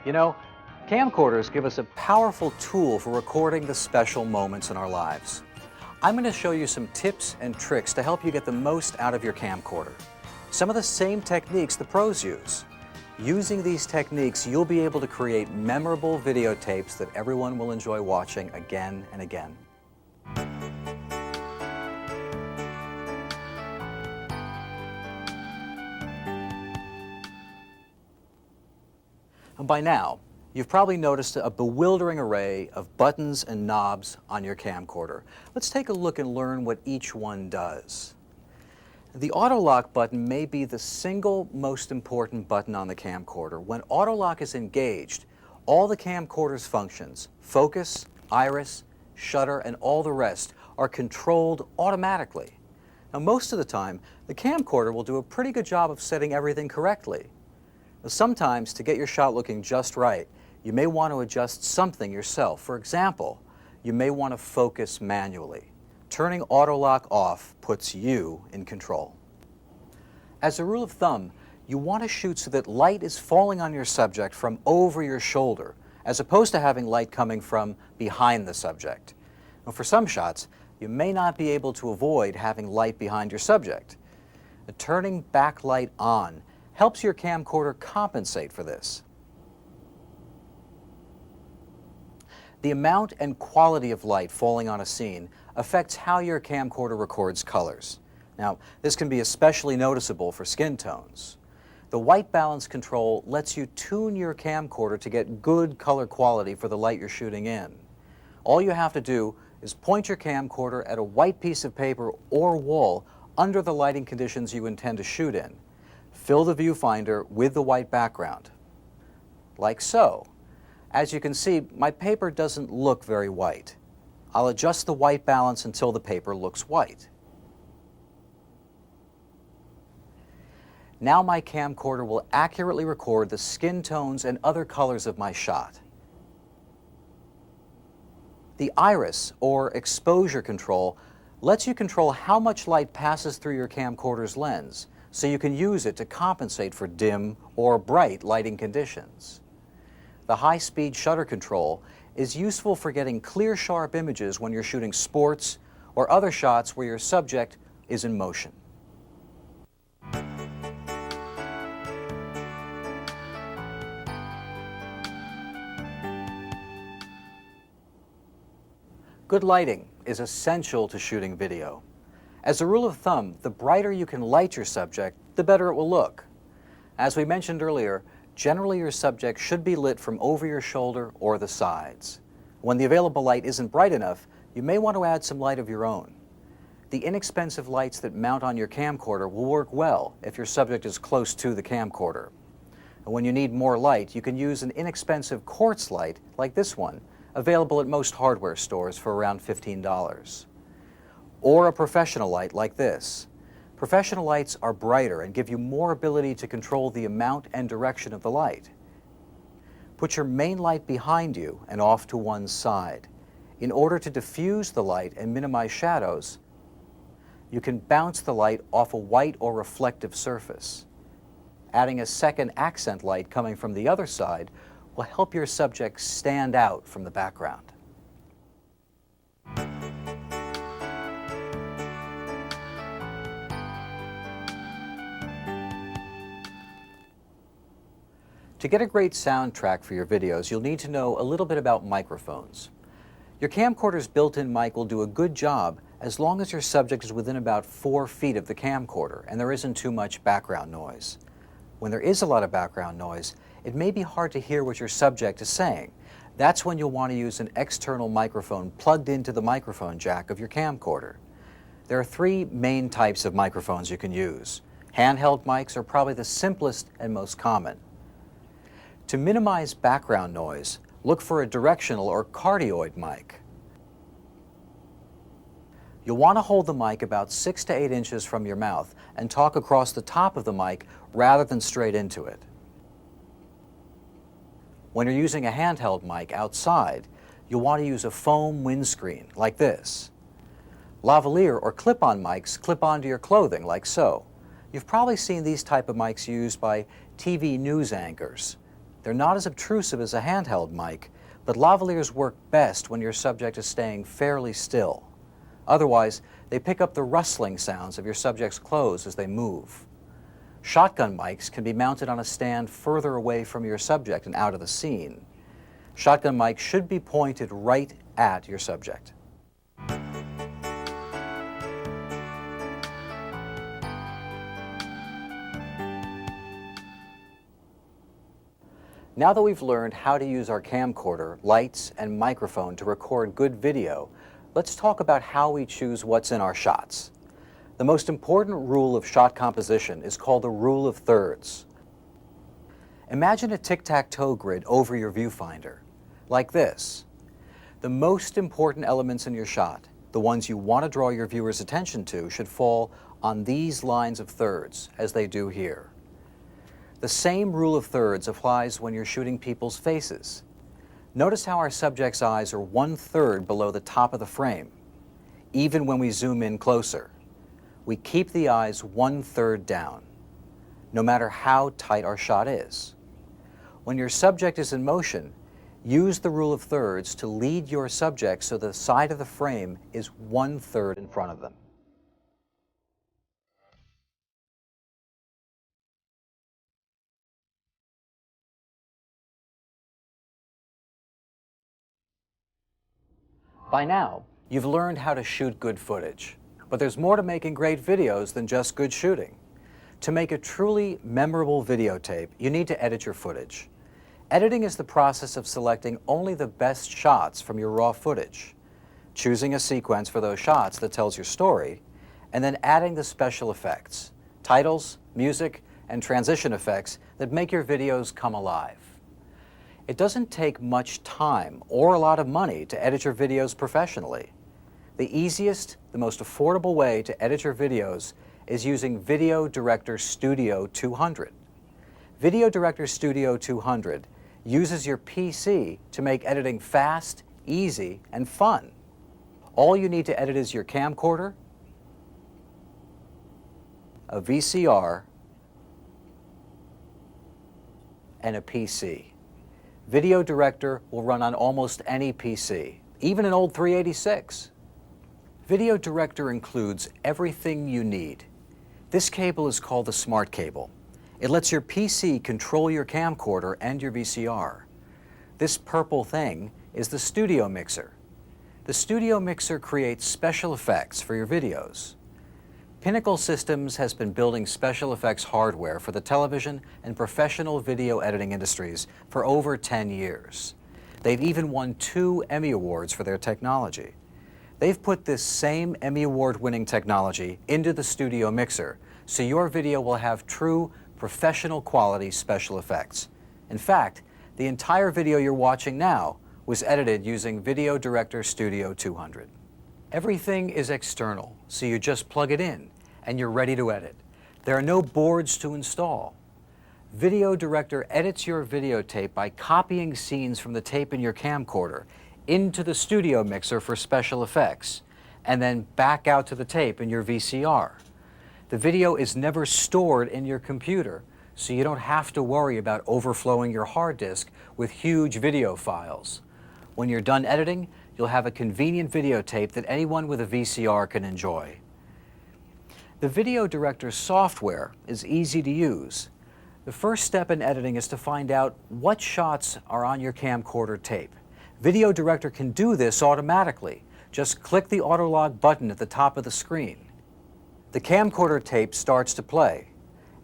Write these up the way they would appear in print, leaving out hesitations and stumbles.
You know, camcorders give us a powerful tool for recording the special moments in our lives. I'm going to show you some tips and tricks to help you get the most out of your camcorder. Some of the same techniques the pros use. Using these techniques, you'll be able to create memorable videotapes that everyone will enjoy watching again and again. And by now, you've probably noticed a bewildering array of buttons and knobs on your camcorder. Let's take a look and learn what each one does. The auto lock button may be the single most important button on the camcorder. When auto lock is engaged, all the camcorder's functions, focus, iris, shutter, and all the rest are controlled automatically. Now, most of the time, the camcorder will do a pretty good job of setting everything correctly. Now, sometimes, to get your shot looking just right, you may want to adjust something yourself. For example, you may want to focus manually. Turning auto lock off puts you in control. As a rule of thumb, you want to shoot so that light is falling on your subject from over your shoulder, as opposed to having light coming from behind the subject. Now, for some shots, you may not be able to avoid having light behind your subject. Turning backlight on helps your camcorder compensate for this. The amount and quality of light falling on a scene affects how your camcorder records colors. Now, this can be especially noticeable for skin tones. The white balance control lets you tune your camcorder to get good color quality for the light you're shooting in. All you have to do is point your camcorder at a white piece of paper or wall under the lighting conditions you intend to shoot in. Fill the viewfinder with the white background, like so. As you can see, my paper doesn't look very white. I'll adjust the white balance until the paper looks white. Now my camcorder will accurately record the skin tones and other colors of my shot. The iris, or exposure control, lets you control how much light passes through your camcorder's lens, so you can use it to compensate for dim or bright lighting conditions. The high-speed shutter control is useful for getting clear, sharp images when you're shooting sports or other shots where your subject is in motion. Good lighting is essential to shooting video. As a rule of thumb, the brighter you can light your subject, the better it will look. As we mentioned earlier, generally your subject should be lit from over your shoulder or the sides. When the available light isn't bright enough, you may want to add some light of your own. The inexpensive lights that mount on your camcorder will work well if your subject is close to the camcorder. And when you need more light, you can use an inexpensive quartz light like this one, available at most hardware stores for around $15. Or a professional light like this. Professional lights are brighter and give you more ability to control the amount and direction of the light. Put your main light behind you and off to one side. In order to diffuse the light and minimize shadows, you can bounce the light off a white or reflective surface. Adding a second accent light coming from the other side will help your subject stand out from the background. To get a great soundtrack for your videos, you'll need to know a little bit about microphones. Your camcorder's built-in mic will do a good job as long as your subject is within about 4 feet of the camcorder and there isn't too much background noise. When there is a lot of background noise, it may be hard to hear what your subject is saying. That's when you'll want to use an external microphone plugged into the microphone jack of your camcorder. There are 3 main types of microphones you can use. Handheld mics are probably the simplest and most common. To minimize background noise, look for a directional or cardioid mic. You'll want to hold the mic about 6 to 8 inches from your mouth and talk across the top of the mic rather than straight into it. When you're using a handheld mic outside, you'll want to use a foam windscreen like this. Lavalier or clip-on mics clip onto your clothing like so. You've probably seen these type of mics used by TV news anchors. They're not as obtrusive as a handheld mic, but lavaliers work best when your subject is staying fairly still. Otherwise, they pick up the rustling sounds of your subject's clothes as they move. Shotgun mics can be mounted on a stand further away from your subject and out of the scene. Shotgun mics should be pointed right at your subject. Now that we've learned how to use our camcorder, lights, and microphone to record good video, let's talk about how we choose what's in our shots. The most important rule of shot composition is called the rule of thirds. Imagine a tic-tac-toe grid over your viewfinder, like this. The most important elements in your shot, the ones you want to draw your viewer's attention to, should fall on these lines of thirds, as they do here. The same rule of thirds applies when you're shooting people's faces. Notice how our subject's eyes are 1/3 below the top of the frame, even when we zoom in closer. We keep the eyes 1/3 down, no matter how tight our shot is. When your subject is in motion, use the rule of thirds to lead your subject so the side of the frame is 1/3 in front of them. By now, you've learned how to shoot good footage, but there's more to making great videos than just good shooting. To make a truly memorable videotape, you need to edit your footage. Editing is the process of selecting only the best shots from your raw footage, choosing a sequence for those shots that tells your story, and then adding the special effects, titles, music, and transition effects that make your videos come alive. It doesn't take much time or a lot of money to edit your videos professionally. The easiest, the most affordable way to edit your videos is using Video Director Studio 200. Video Director Studio 200 uses your PC to make editing fast, easy, and fun. All you need to edit is your camcorder, a VCR, and a PC. Video Director will run on almost any PC, even an old 386. Video Director includes everything you need. This cable is called the Smart Cable. It lets your PC control your camcorder and your VCR. This purple thing is the Studio Mixer. The Studio Mixer creates special effects for your videos. Pinnacle Systems has been building special effects hardware for the television and professional video editing industries for over 10 years. They've even won 2 Emmy Awards for their technology. They've put this same Emmy Award-winning technology into the Studio Mixer, so your video will have true professional quality special effects. In fact, the entire video you're watching now was edited using Video Director Studio 200. Everything is external, so you just plug it in and you're ready to edit. There are no boards to install. Video Director edits your videotape by copying scenes from the tape in your camcorder into the Studio Mixer for special effects, and then back out to the tape in your VCR. The video is never stored in your computer, so you don't have to worry about overflowing your hard disk with huge video files. When you're done editing, you'll have a convenient videotape that anyone with a VCR can enjoy. The Video Director software is easy to use. The first step in editing is to find out what shots are on your camcorder tape. Video Director can do this automatically. Just click the auto log button at the top of the screen. The camcorder tape starts to play.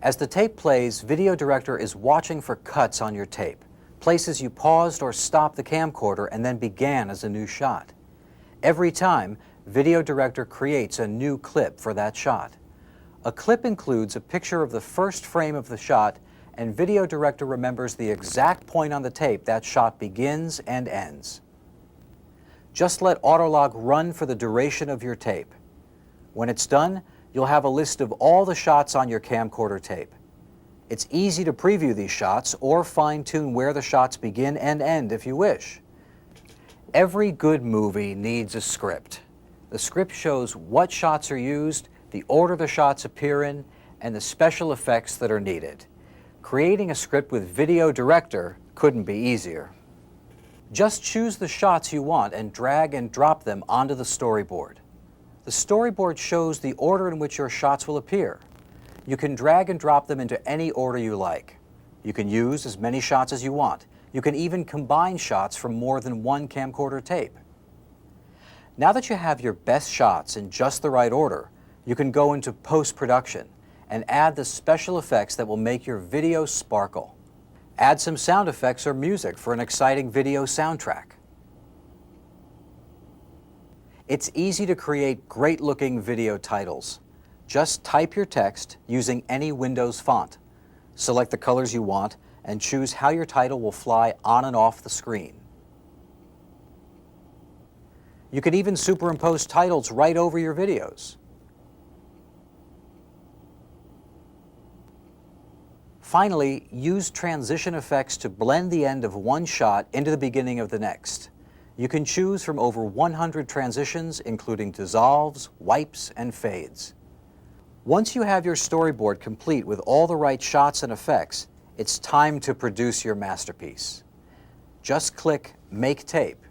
As the tape plays, Video Director is watching for cuts on your tape, places you paused or stopped the camcorder and then began as a new shot. Every time, Video Director creates a new clip for that shot. A clip includes a picture of the first frame of the shot, and Video Director remembers the exact point on the tape that shot begins and ends. Just let Autolog run for the duration of your tape. When it's done, you'll have a list of all the shots on your camcorder tape. It's easy to preview these shots or fine-tune where the shots begin and end if you wish. Every good movie needs a script. The script shows what shots are used, the order the shots appear in, and the special effects that are needed. Creating a script with Video Director Couldn't be easier. Just choose the shots you want and drag and drop them onto the storyboard. The storyboard shows the order in which your shots will appear. You can drag and drop them into any order you like. You can use as many shots as you want. You can even combine shots from more than one camcorder tape. Now that you have your best shots in just the right order, you can go into post-production and add the special effects that will make your video sparkle. Add some sound effects or music for an exciting video soundtrack. It's easy to create great-looking video titles. Just type your text using any Windows font. Select the colors you want and choose how your title will fly on and off the screen. You can even superimpose titles right over your videos. Finally, use transition effects to blend the end of one shot into the beginning of the next. You can choose from over 100 transitions, including dissolves, wipes, and fades. Once you have your storyboard complete with all the right shots and effects, it's time to produce your masterpiece. Just click Make Tape,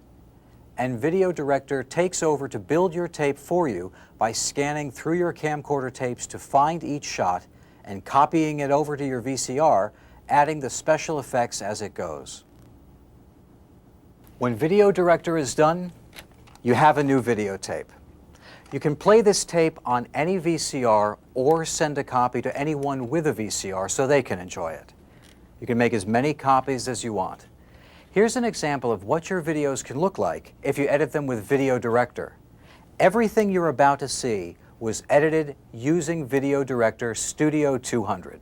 and Video Director takes over to build your tape for you by scanning through your camcorder tapes to find each shot and copying it over to your VCR, adding the special effects as it goes. When Video Director is done, you have a new videotape. You can play this tape on any VCR or send a copy to anyone with a VCR so they can enjoy it. You can make as many copies as you want. Here's an example of what your videos can look like if you edit them with Video Director. Everything you're about to see was edited using Video Director Studio 200.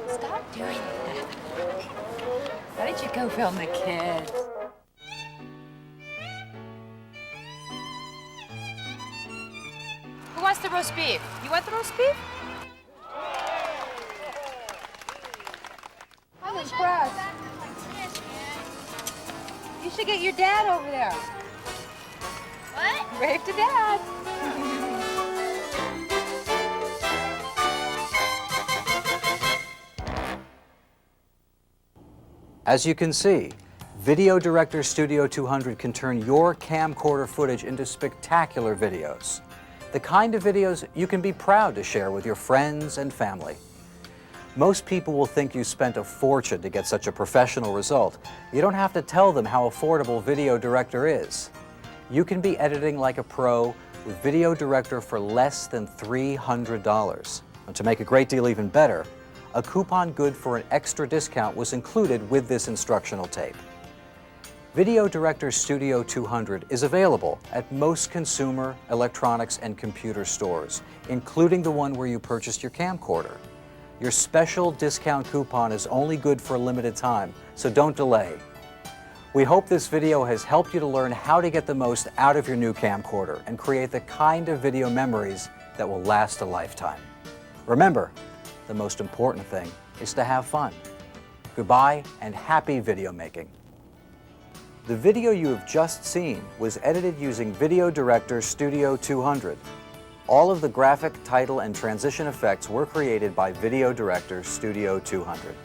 Stop doing that. Why don't you go film the kids? Who wants the roast beef? You want the roast beef? I'm impressed. You should get your dad over there. What? Wave to Dad. As you can see, Video Director Studio 200 can turn your camcorder footage into spectacular videos. The kind of videos you can be proud to share with your friends and family. Most people will think you spent a fortune to get such a professional result. You don't have to tell them how affordable Video Director is. You can be editing like a pro with Video Director for less than $300. And to make a great deal even better, a coupon good for an extra discount was included with this instructional tape. Video Director Studio 200 is available at most consumer, electronics, and computer stores, including the one where you purchased your camcorder. Your special discount coupon is only good for a limited time, so don't delay. We hope this video has helped you to learn how to get the most out of your new camcorder and create the kind of video memories that will last a lifetime. Remember, the most important thing is to have fun. Goodbye and happy video making. The video you have just seen was edited using Video Director Studio 200. All of the graphic, title, and transition effects were created by Video Director Studio 200.